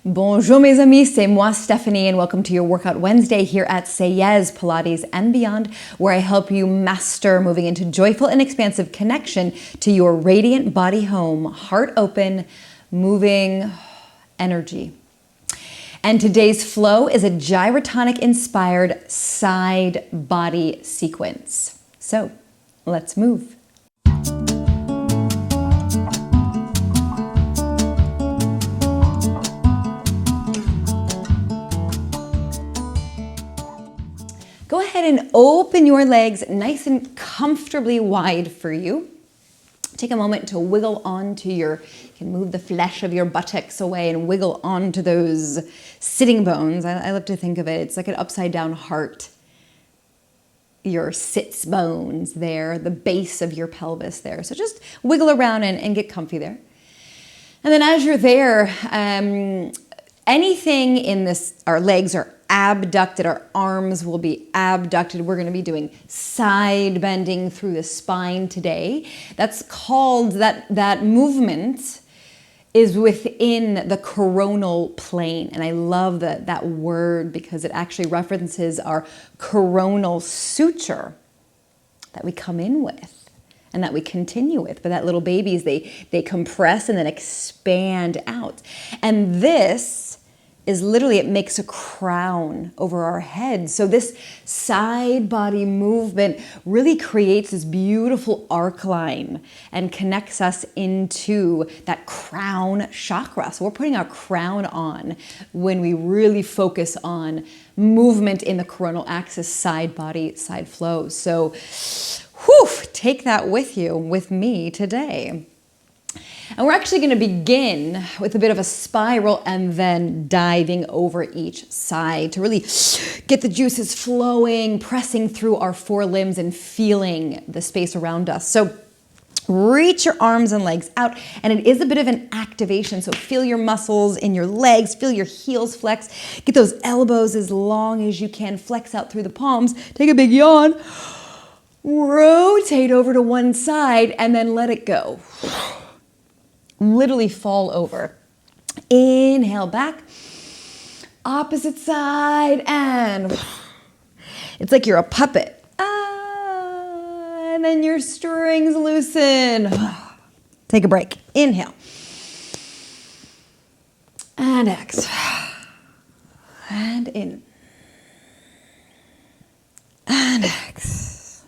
Bonjour mes amis, c'est moi Stephanie and welcome to your Workout Wednesday here at Say Yes Pilates and Beyond, where I help you master moving into joyful and expansive connection to your radiant body home, heart open, moving energy. And today's flow is a gyrotonic inspired side body sequence. So let's move. Go ahead and open your legs nice and comfortably wide for you. Take a moment to wiggle onto you can move the flesh of your buttocks away and wiggle onto those sitting bones. I love to think of it. It's like an upside down heart. Your sits bones there, the base of your pelvis there. So just wiggle around and get comfy there. And then as you're there, anything in this, our legs are abducted, our arms will be abducted. We're going to be doing side bending through the spine today. That's called, that movement is within the coronal plane. And I love that word because it actually references our coronal suture that we come in with and that we continue with. But that little babies, they compress and then expand out. And this is literally, it makes a crown over our head. So this side body movement really creates this beautiful arc line and connects us into that crown chakra. So we're putting our crown on when we really focus on movement in the coronal axis, side body, side flow. So take that with you, with me today. And we're actually going to begin with a bit of a spiral and then diving over each side to really get the juices flowing, pressing through our forelimbs and feeling the space around us. So reach your arms and legs out, and it is a bit of an activation. So feel your muscles in your legs, feel your heels flex, get those elbows as long as you can, flex out through the palms, take a big yawn, rotate over to one side, and then let it go. Literally fall over. Inhale back, opposite side, and it's like you're a puppet. And then your strings loosen. Take a break. Inhale. And exhale. And in. And exhale.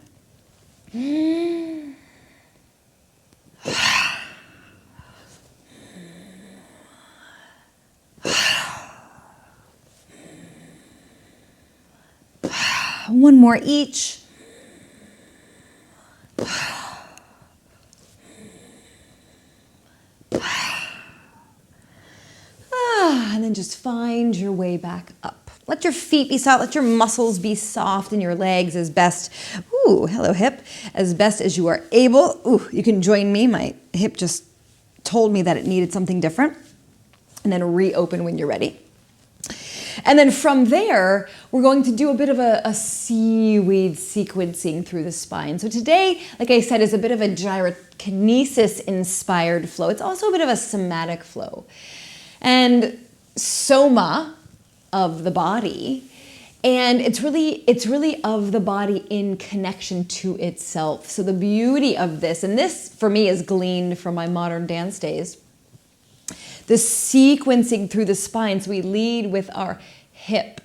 One more each. And then just find your way back up. Let your feet be soft, let your muscles be soft in your legs as best, hello hip, as best as you are able. You can join me. My hip just told me that it needed something different. And then reopen when you're ready. And then from there, we're going to do a bit of a seaweed sequencing through the spine. So today, like I said, is a bit of a gyrokinesis inspired flow. It's also a bit of a somatic flow. And soma of the body, and it's really of the body in connection to itself. So the beauty of this, and this for me is gleaned from my modern dance days, the sequencing through the spine. So we lead with our hip,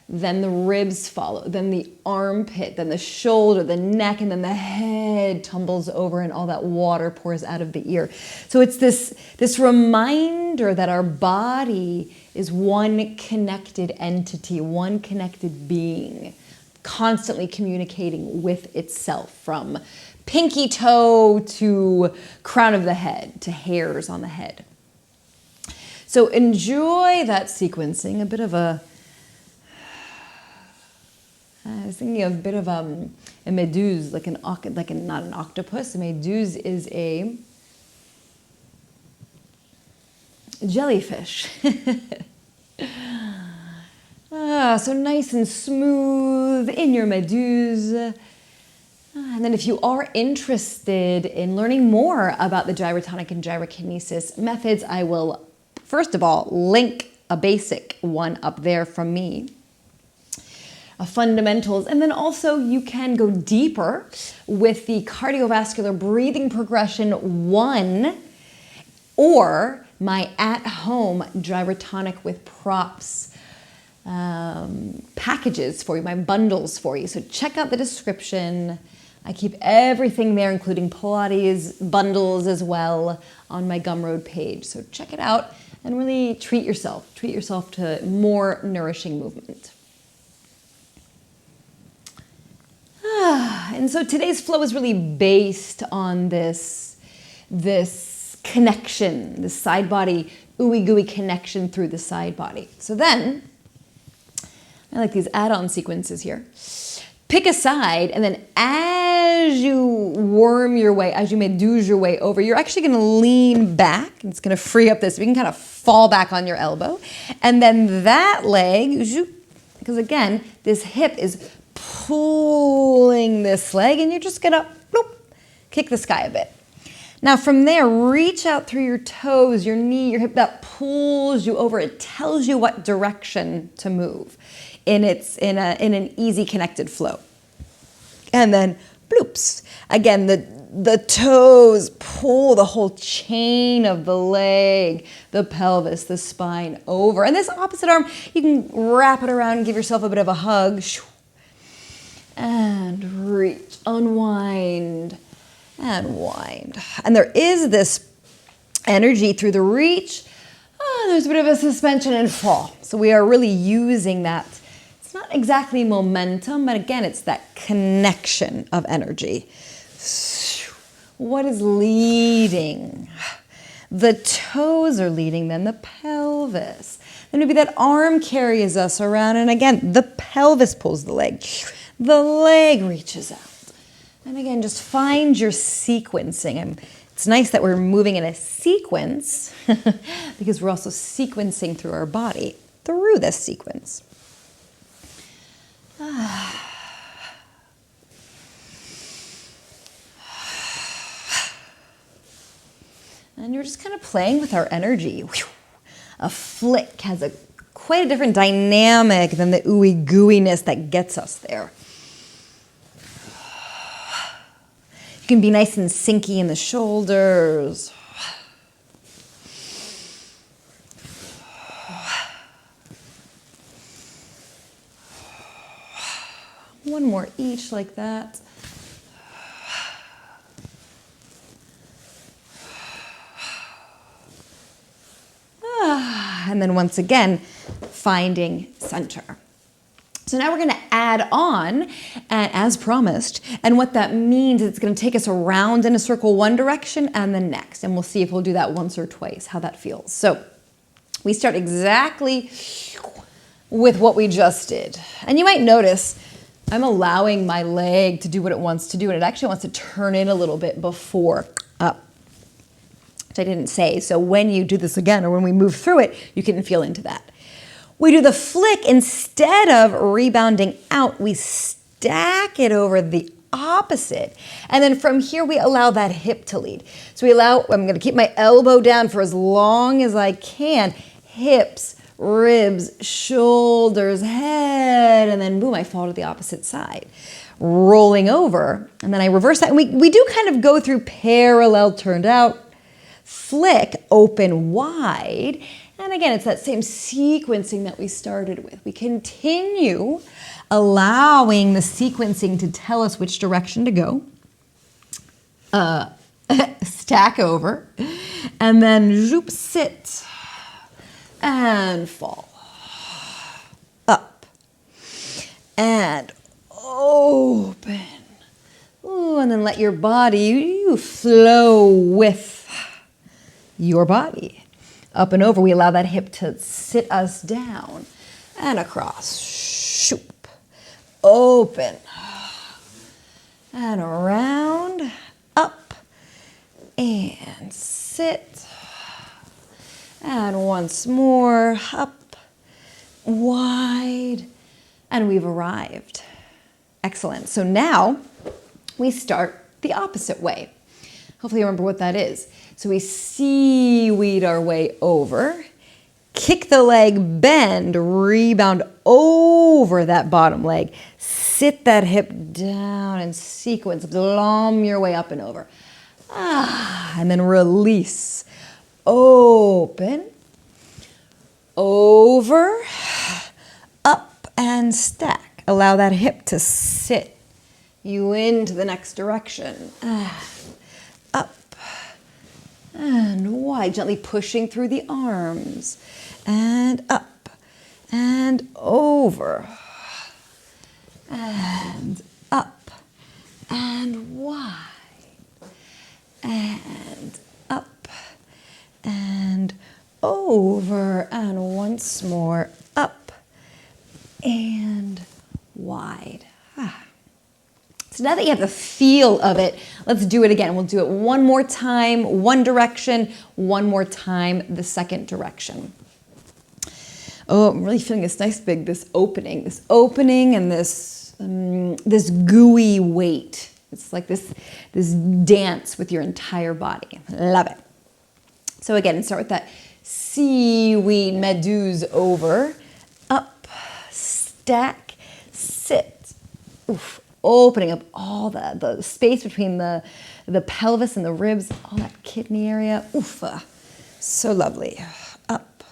then the ribs follow, then the armpit, then the shoulder, the neck, and then the head tumbles over and all that water pours out of the ear. So it's this reminder that our body is one connected entity, one connected being, constantly communicating with itself from pinky toe to crown of the head to hairs on the head. So enjoy that sequencing, a bit of I was thinking of a bit of a méduse, not an octopus. A méduse is a jellyfish. So nice and smooth in your méduse. And then if you are interested in learning more about the gyrotonic and gyrokinesis methods, I will, first of all, link a basic one up there from me. Fundamentals. And then also you can go deeper with the cardiovascular breathing progression 1 or my at-home gyrotonic with props packages for you, my bundles for you. So check out the description. I keep everything there, including Pilates bundles as well on my Gumroad page. So check it out and really treat yourself. Treat yourself to more nourishing movement. And so today's flow is really based on this connection, the side body, ooey-gooey connection through the side body. So then, I like these add-on sequences here. Pick a side, and then as you worm your way, as you méduse your way over, you're actually going to lean back. It's going to free up this. You can kind of fall back on your elbow. And then that leg, because again, this hip is pulling this leg, and you're just gonna bloop, kick the sky a bit. Now from there, reach out through your toes, your knee, your hip. That pulls you over. It tells you what direction to move in an easy connected flow. And then bloops. Again, the toes pull the whole chain of the leg, the pelvis, the spine over. And this opposite arm, you can wrap it around and give yourself a bit of a hug. And reach, unwind, and wind. And there is this energy through the reach. There's a bit of a suspension and fall. So we are really using that. It's not exactly momentum, but again, it's that connection of energy. What is leading? The toes are leading, then the pelvis. Then maybe that arm carries us around, and again, the pelvis pulls the leg. The leg reaches out. And again, just find your sequencing. It's nice that we're moving in a sequence because we're also sequencing through our body through this sequence. And you're just kind of playing with our energy. A flick has quite a different dynamic than the ooey-gooeyness that gets us there. You can be nice and sinky in the shoulders. One more each like that. And then once again, finding center. So now we're going to add on, as promised, and what that means is it's going to take us around in a circle one direction and the next, and we'll see if we'll do that once or twice, how that feels. So we start exactly with what we just did. And you might notice I'm allowing my leg to do what it wants to do, and it actually wants to turn in a little bit before up, which I didn't say. So when you do this again, or when we move through it, you can feel into that. We do the flick. Instead of rebounding out, we stack it over the opposite. And then from here, we allow that hip to lead. So I'm going to keep my elbow down for as long as I can. Hips, ribs, shoulders, head, and then boom, I fall to the opposite side. Rolling over, and then I reverse that. And we do kind of go through parallel, turned out, flick, open wide. And again, it's that same sequencing that we started with. We continue allowing the sequencing to tell us which direction to go. Stack over. And then zoop, sit. And fall. Up. And open. Ooh, and then let your body, you flow with your body. Up and over, we allow that hip to sit us down and across. Shoop. Open. And around. Up. And sit. And once more. Up. Wide. And we've arrived. Excellent. So now we start the opposite way. Hopefully you remember what that is. So we seaweed our way over, Kick the leg, bend, rebound over that bottom leg. Sit that hip down in sequence. Glom your way up and over. And then release. Open. Over. Up and stack. Allow that hip to sit you into the next direction. Up and wide. Gently pushing through the arms. And up and over. And up and wide. And up and over. And once more, up and wide. So now that you have the feel of it, let's do it again. We'll do it one more time, one direction, one more time, the second direction. Oh, I'm really feeling this nice big, this opening and this gooey weight. It's like this dance with your entire body. Love it. So again, start with that seaweed, méduse over, up, stack, sit. Oof, opening up all the space between the pelvis and the ribs, all that kidney area. Oof, so lovely. Up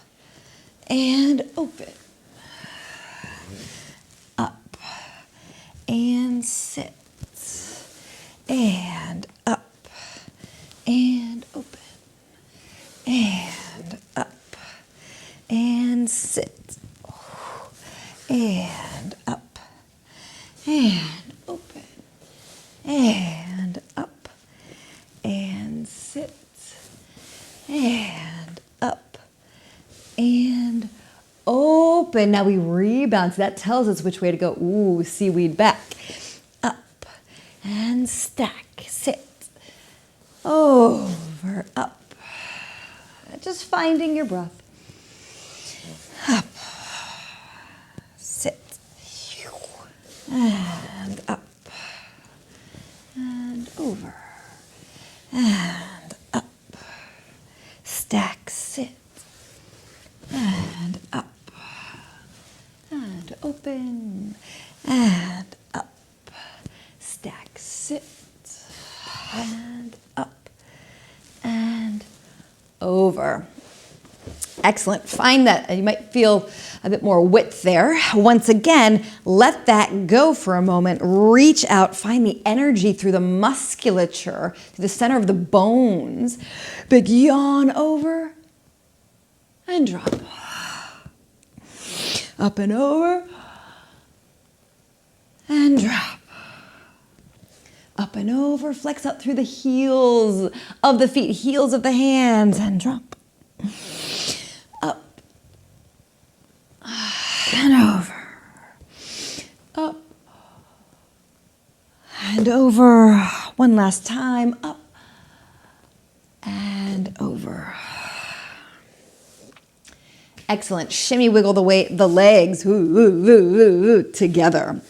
and open. Up and sit. And up and open. And up and sit. And up and open. And up and sit. And up and open. Now we rebound. So that tells us which way to go. Ooh, seaweed back. Up and stack. Sit. Over, up. Just finding your breath. Up. Sit. And up. And over. And up. Stack, sit. And up. And open. And up. Stack, sit. And up. And over. Excellent. Find that you might feel a bit more width there. Once again, let that go for a moment. Reach out, find the energy through the musculature, to the center of the bones. Big yawn over and drop. Up and over and drop. Up and over, flex up through the heels of the feet, heels of the hands, and drop. Up and over. Up and over. One last time. Up and over. Excellent. Shimmy, wiggle the legs together.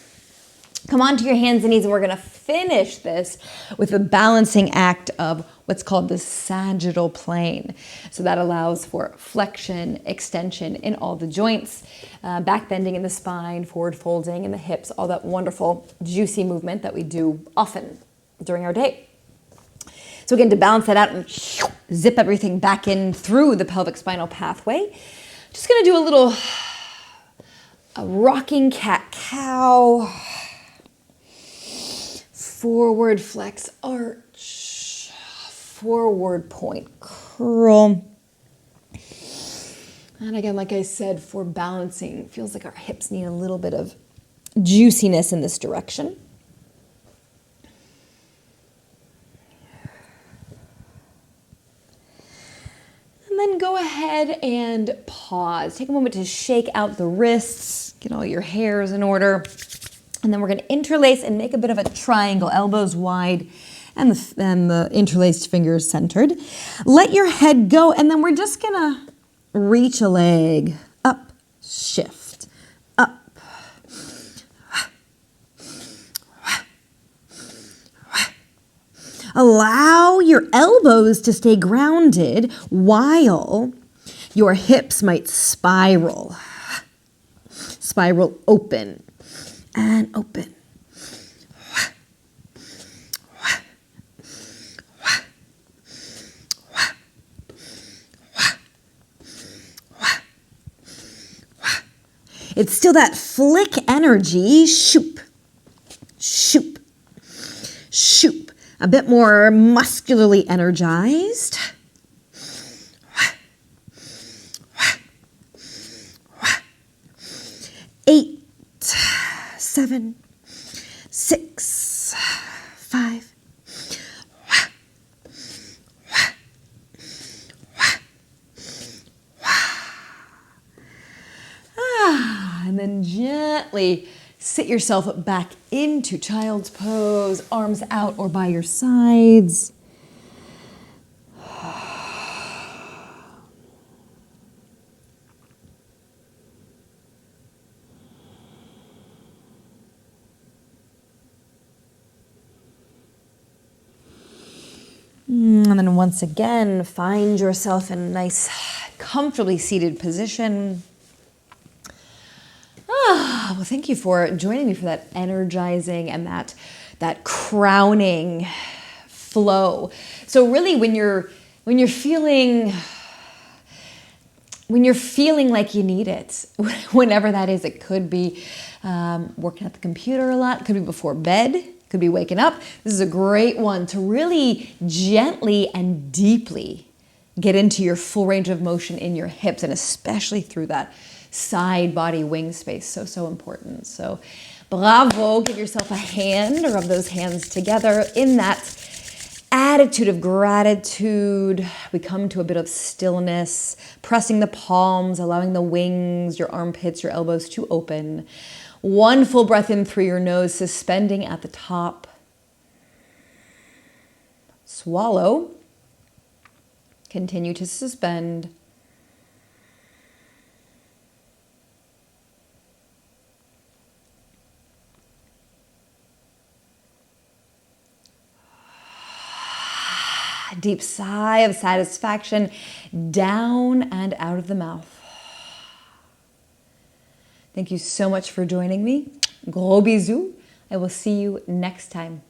Come onto your hands and knees, and we're going to finish this with a balancing act of what's called the sagittal plane. So that allows for flexion, extension in all the joints, back bending in the spine, forward folding in the hips, all that wonderful, juicy movement that we do often during our day. So again, to balance that out and zip everything back in through the pelvic spinal pathway, just going to do a rocking cat-cow. Forward flex, arch, forward point, curl. And again, like I said, for balancing, feels like our hips need a little bit of juiciness in this direction. And then go ahead and pause. Take a moment to shake out the wrists, get all your hairs in order. And then we're going to interlace and make a bit of a triangle, elbows wide and the interlaced fingers centered. Let your head go, and then we're just going to reach a leg up, shift, up. Allow your elbows to stay grounded while Your hips might spiral. Spiral open and open. It's still that flick energy. Shoop, shoop, shoop. A bit more muscularly energized. 8, 7, 6, 5. And then gently sit yourself back into child's pose, arms out or by your sides. And then once again, find yourself in a nice, comfortably seated position. Well, thank you for joining me for that energizing and that crowning flow. So really, when you're feeling like you need it, whenever that is, it could be working at the computer a lot, it could be before bed, could be waking up. This is a great one to really gently and deeply get into your full range of motion in your hips, and especially through that side body wing space. So important. So bravo, give yourself a hand, rub those hands together in that attitude of gratitude. We come to a bit of stillness, pressing the palms, allowing the wings, your armpits, your elbows to open. One full breath in through your nose, suspending at the top. Swallow. Continue to suspend. Deep sigh of satisfaction down and out of the mouth. Thank you so much for joining me. Gros bisous. I will see you next time.